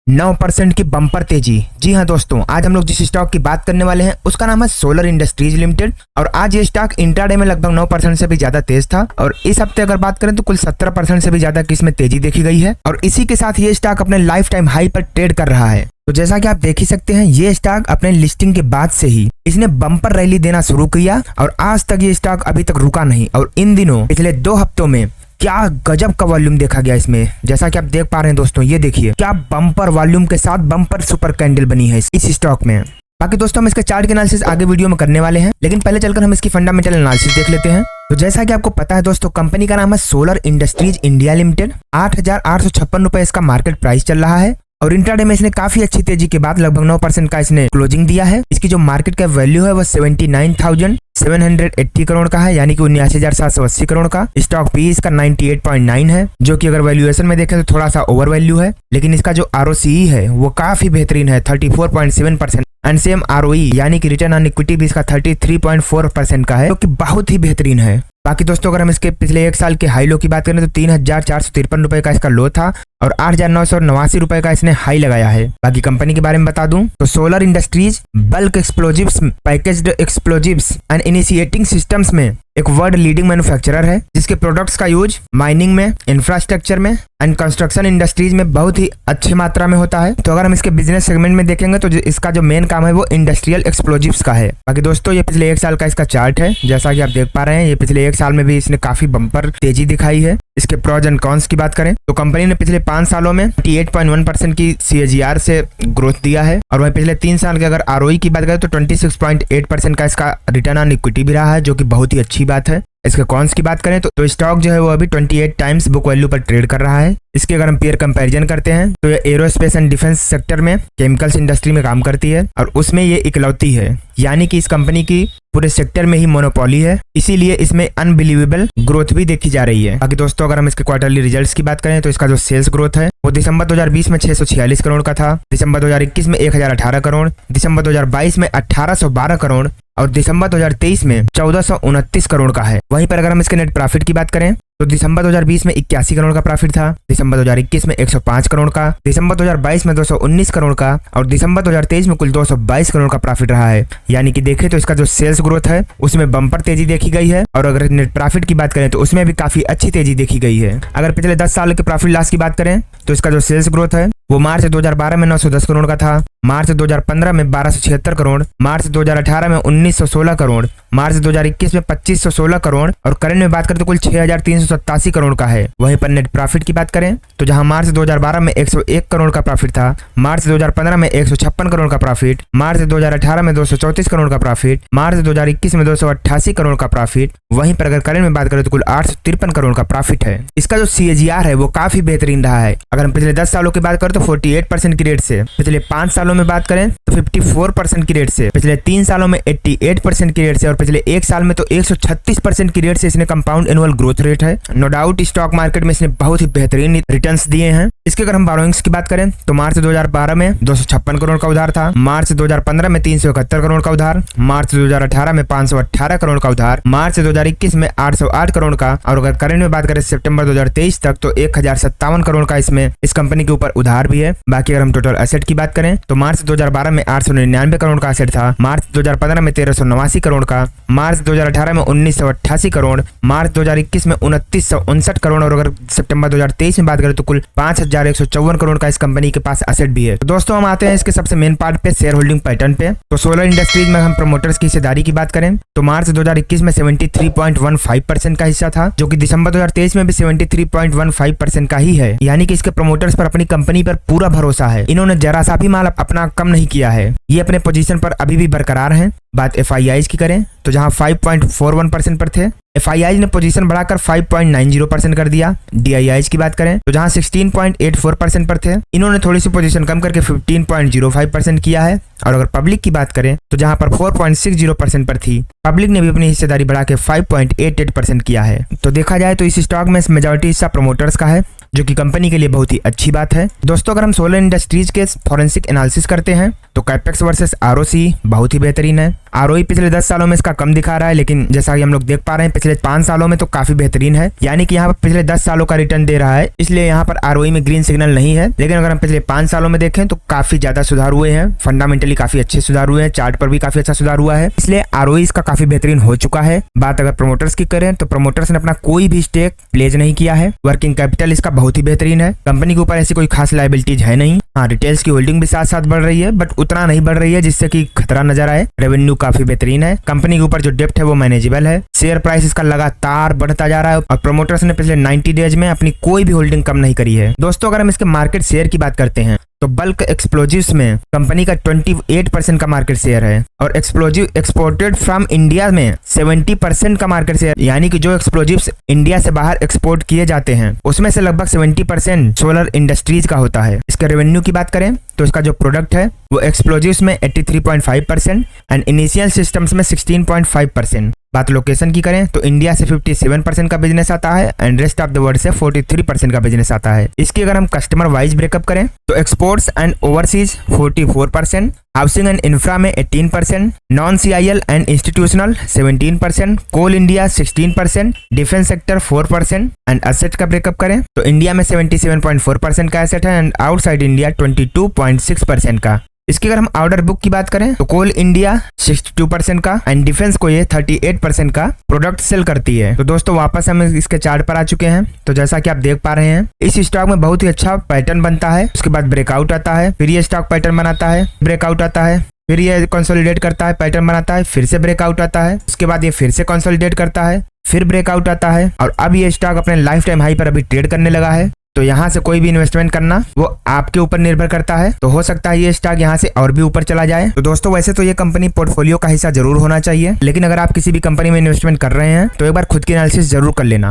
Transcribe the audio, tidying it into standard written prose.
9% की बम्पर तेजी। जी हाँ दोस्तों, आज हम लोग जिस स्टॉक की बात करने वाले हैं उसका नाम है सोलर इंडस्ट्रीज लिमिटेड और आज ये स्टॉक इंट्राडे में लगभग 9% से भी ज्यादा तेज था और इस हफ्ते अगर बात करें तो कुल 17% से भी ज्यादा की इसमें तेजी देखी गई है और इसी के साथ ये स्टॉक अपने लाइफ टाइम हाई पर ट्रेड कर रहा है। तो जैसा कि आप देख ही सकते हैं, ये स्टॉक अपने लिस्टिंग के बाद से ही इसने बम्पर रैली देना शुरू किया और आज तक ये स्टॉक अभी तक रुका नहीं और इन दिनों पिछले 2 हफ्तों में क्या गजब का वॉल्यूम देखा गया इसमें। जैसा कि आप देख पा रहे हैं दोस्तों, ये देखिए क्या बम्पर वॉल्यूम के साथ बम्पर सुपर कैंडल बनी है इस स्टॉक में। बाकी दोस्तों हम इसके चार्ट के एनालिसिस आगे वीडियो में करने वाले हैं, लेकिन पहले चलकर हम इसकी फंडामेंटल एनालिसिस देख लेते हैं। तो जैसा कि आपको पता है दोस्तों, कंपनी का नाम है सोलर इंडस्ट्रीज इंडिया लिमिटेड। 8,856 रुपए इसका मार्केट प्राइस चल रहा है और इंट्राडे में इसने काफी अच्छी तेजी के बाद लगभग 9% का इसने क्लोजिंग दिया है। इसकी जो मार्केट का वैल्यू है वो 79,780 करोड़ का है, यानी कि 79,780 करोड़ का। स्टॉक पी इसका 98.9 है, जो कि अगर वैल्यूएशन में देखें तो थोड़ा सा ओवर वैल्यू है, लेकिन इसका जो आरओसीई है वो काफी बेहतरीन है, 34.7%। एंड सेम आरओई यानी कि रिटर्न ऑन इक्विटी भी इसका 33.4% का है, जो कि बहुत ही बेहतरीन है। बाकी दोस्तों अगर हम इसके पिछले 1 साल के हाई लो की बात करें तो 3,453 रुपए का इसका लो था और 8,989 रुपए का इसने हाई लगाया है। बाकी कंपनी के बारे में बता दूं तो solar industries bulk explosives, packaged explosives and initiating systems में एक वर्ल्ड लीडिंग मैन्युफैक्चरर है, जिसके प्रोडक्ट्स का यूज माइनिंग में, इंफ्रास्ट्रक्चर में एंड कंस्ट्रक्शन इंडस्ट्रीज में बहुत ही अच्छी मात्रा में होता है। तो अगर हम इसके बिजनेस सेगमेंट में देखेंगे तो इसका जो मेन काम है वो इंडस्ट्रियल एक्सप्लोजिव्स का है। बाकी दोस्तों ये पिछले 1 साल का इसका चार्ट है, जैसा कि आप देख पा रहे हैं। ये पिछले 1 साल में भी इसने काफी बम्पर तेजी दिखाई है। इसके प्रोज एंड कॉन्स की बात करें तो कंपनी ने पिछले 5 सालों में 28.1% की CAGR से ग्रोथ दिया है और वहीं पिछले 3 साल के अगर ROE की बात करें तो 26.8% का इसका रिटर्न ऑन इक्विटी भी रहा है, जो कि बहुत ही अच्छी बात है। इसके कॉन्स की बात करें तो स्टॉक जो है वो अभी 28 टाइम्स बुक वैल्यू पर ट्रेड कर रहा है। इसके अगर हम पेयर कंपैरिजन करते हैं तो ये एरोस्पेस एंड डिफेंस सेक्टर में, केमिकल्स इंडस्ट्री में काम करती है और उसमें ये इकलौती है, यानी कि इस कंपनी की पूरे सेक्टर में ही मोनोपोली है, इसीलिए इसमें अनबिलीवेबल ग्रोथ भी देखी जा रही है। बाकी दोस्तों अगर हम इसके क्वार्टरली रिजल्ट्स की बात करें तो इसका जो सेल्स ग्रोथ है वो दिसंबर 2020 में 646 करोड़ का था, दिसंबर 2021 में 1018 करोड़, दिसंबर 2022 में 1812 करोड़ और दिसंबर 2023 में 1429 करोड़ का है। वहीं पर अगर हम इसके नेट प्रॉफिट की बात करें तो दिसंबर 2020 में 81 करोड़ का प्रॉफिट था, दिसंबर 2021 में 105 करोड़ का, दिसंबर 2022 में 219 करोड़ का और दिसंबर 2023 में कुल 222 करोड़ का प्रॉफिट रहा है। यानी कि देखें तो इसका जो सेल्स ग्रोथ है उसमें बम्पर तेजी देखी गई है और अगर नेट प्रॉफिट की बात करें तो उसमें भी काफी अच्छी तेजी देखी गई है। अगर पिछले 10 साल के प्रॉफिट लॉस की बात करें तो इसका जो सेल्स ग्रोथ है वो मार्च 2012 में 910 करोड़ का था, मार्च 2015 में 1276 करोड़, मार्च 2018 में 1916 करोड़, मार्च 2021 में 2516 करोड़ और करंट में बात करें तो कुल 6387 करोड़ का है। वहीं पर नेट प्रॉफिट की बात करें तो जहां मार्च 2012 में 101 करोड़ का प्रॉफिट था, मार्च 2015 में 156 करोड़ का प्रॉफिट, मार्च 2018 में 234 करोड़ का प्रॉफिट, मार्च 2021 में 288 करोड़ का प्रॉफिट, वहीं पर अगर करंट में बात करें तो कुल 853 करोड़ का प्रॉफिट है। इसका जो CAGR है वो काफी बेहतरीन रहा है। अगर हम पिछले 10 सालों की बात करें तो 48% की रेट से, पिछले 5 सालों में बात करें तो 54% की रेट से, पिछले 3 सालों में 88% की रेट से और पिछले 1 साल में तो 136% की रेट से इसने कंपाउंड एनुअल ग्रोथ रेट है। नो डाउट स्टॉक मार्केट में इसने बहुत ही बेहतरीन रिटर्न्स दिए हैं। इसके अगर हम बोरोइंग्स की बात करें तो मार्च 2012 में 256 करोड़ का उधार था, मार्च 2015 में 371 करोड़ का उधार, मार्च 2018 में 518 करोड़ का उधार, मार्च 2021 में 808 करोड़ का और अगर करंट में बात करें सितंबर 2023 तक तो 1057 करोड़ का इसमें इस कंपनी के ऊपर उधार भी है। बाकी अगर हम टोटल एसेट की बात करें तो मार्च 2012 में 899 करोड़ का एसेट था, मार्च 2015 में 1389 करोड़ का, मार्च 2018 में 1988 करोड़, मार्च 2021 में 2959 करोड़ और अगर सितंबर 2023 में बात करें तो कुल 5154 करोड़ का इस कंपनी के पास एसेट भी है। तो दोस्तों हम आते हैं इसके सबसे मेन पार्ट पे, शेयर होल्डिंग पैटर्न पे। तो सोलर इंडस्ट्रीज में हम प्रमोटर्स की हिस्सेदारी की बात करें तो मार्च 2021 में 73.15% का हिस्सा था, जो कि दिसंबर 2023 में भी 73.15% का ही है। यानी कि इसके प्रमोटर्स पर अपनी कंपनी पर पूरा भरोसा है, इन्होंने जरा सा भी माल अपना कम नहीं किया है, ये अपने पोजीशन पर अभी भी बरकरार हैं। बात FIIs की करें तो जहां 5.41% पर थे, FIIs ने पोजीशन बढ़ाकर 5.90% कर दिया। DIIs की बात करें तो जहां 16.84% पर थे, इन्होंने थोड़ी सी पोजीशन कम करके 15.05% किया है। और अगर पब्लिक की बात करें तो जहां पर 4.60% पर थी, पब्लिक ने भी अपनी हिस्सेदारी बढ़ा के 5.88% किया है। तो देखा जाए तो इस स्टॉक में मेजॉरिटी हिस्सा प्रमोटर्स का है, जो कि कंपनी के लिए बहुत ही अच्छी बात है। दोस्तों अगर हम सोलर इंडस्ट्रीज के फॉरेंसिक एनालिसिस करते हैं तो कैपेक्स वर्सेस आरओसी बहुत ही बेहतरीन है। आरओई पिछले 10 सालों में इसका कम दिखा रहा है, लेकिन जैसा कि हम लोग देख पा रहे हैं पिछले 5 सालों में तो काफी बेहतरीन है, यानी कि यहाँ पर पिछले 10 सालों का रिटर्न दे रहा है, इसलिए यहाँ पर आरओई में ग्रीन सिग्नल नहीं है। लेकिन अगर हम पिछले 5 सालों में देखें तो काफी ज्यादा सुधार हुए हैं, फंडामेंटली काफी अच्छे सुधार हुए हैं, चार्ट पर भी काफी अच्छा सुधार हुआ है, इसलिए आरओई इसका काफी बेहतरीन हो चुका है। बात अगर प्रमोटर्स की करें तो प्रमोटर्स ने अपना कोई भी स्टेक प्लेज नहीं किया है। वर्किंग कैपिटल इसका बहुत ही बेहतरीन है, कंपनी के ऊपर ऐसी कोई खास लायबिलिटीज है नहीं। हाँ, रिटेल्स की होल्डिंग भी साथ साथ बढ़ रही है, बट उतना नहीं बढ़ रही है जिससे कि खतरा नजर आए। रेवेन्यू काफी बेहतरीन है, कंपनी के ऊपर जो डेप्ट है वो मैनेजेबल है, शेयर प्राइस इसका लगातार बढ़ता जा रहा है और प्रमोटर्स ने पिछले 90 डेज में अपनी कोई भी होल्डिंग कम नहीं करी है। दोस्तों, अगर हम इसके मार्केट शेयर की बात करते हैं तो बल्क एक्सप्लोजिव्स में कंपनी का 28% का मार्केट शेयर है और एक्सप्लोजिव एक्सपोर्टेड फ्रॉम इंडिया में 70% का मार्केट शेयर, यानी कि जो एक्सप्लोजिव्स इंडिया से बाहर एक्सपोर्ट किए जाते हैं उसमें से लगभग 70% सोलर इंडस्ट्रीज का होता है। इसके रेवेन्यू की बात करें तो इसका जो प्रोडक्ट है वो एक्सप्लोजिव्स में 83.5% एंड इनिशियल सिस्टम्स में 16.5%। बात लोकेशन की करें तो इंडिया से 57% का बिजनेस आता है and rest of the world से 43% का बिजनेस आता है। इसकी अगर हम कस्टमर वाइज ब्रेकअप करें तो exports and overseas 44%, housing and infra में 18%, non CIL and institutional 17%, coal India 16%, defence sector 4% and asset का ब्रेकअप करें तो इंडिया में 77.4% का एसेट है एंड आउटसाइड इंडिया 22.6% का। इसकी अगर हम ऑर्डर बुक की बात करें तो कोल इंडिया 62% का एंड डिफेंस को ये 38% का प्रोडक्ट सेल करती है। तो दोस्तों, वापस हम इसके चार्ट पर आ चुके हैं। तो जैसा कि आप देख पा रहे हैं इस स्टॉक में बहुत ही अच्छा पैटर्न बनता है, उसके बाद ब्रेकआउट आता है, फिर ये स्टॉक पैटर्न बनाता है, ब्रेकआउट आता है, फिर ये कंसोलिडेट करता है, पैटर्न बनाता है, फिर से ब्रेकआउट आता है, उसके बाद ये फिर से कंसोलिडेट करता है, फिर ब्रेकआउट आता है और अब ये स्टॉक अपने लाइफ टाइम हाई पर अभी ट्रेड करने लगा है। तो यहाँ से कोई भी इन्वेस्टमेंट करना वो आपके ऊपर निर्भर करता है, तो हो सकता है ये स्टॉक यहाँ से और भी ऊपर चला जाए। तो दोस्तों, वैसे तो ये कंपनी पोर्टफोलियो का हिस्सा जरूर होना चाहिए, लेकिन अगर आप किसी भी कंपनी में इन्वेस्टमेंट कर रहे हैं तो एक बार खुद की एनालिसिस जरूर कर लेना।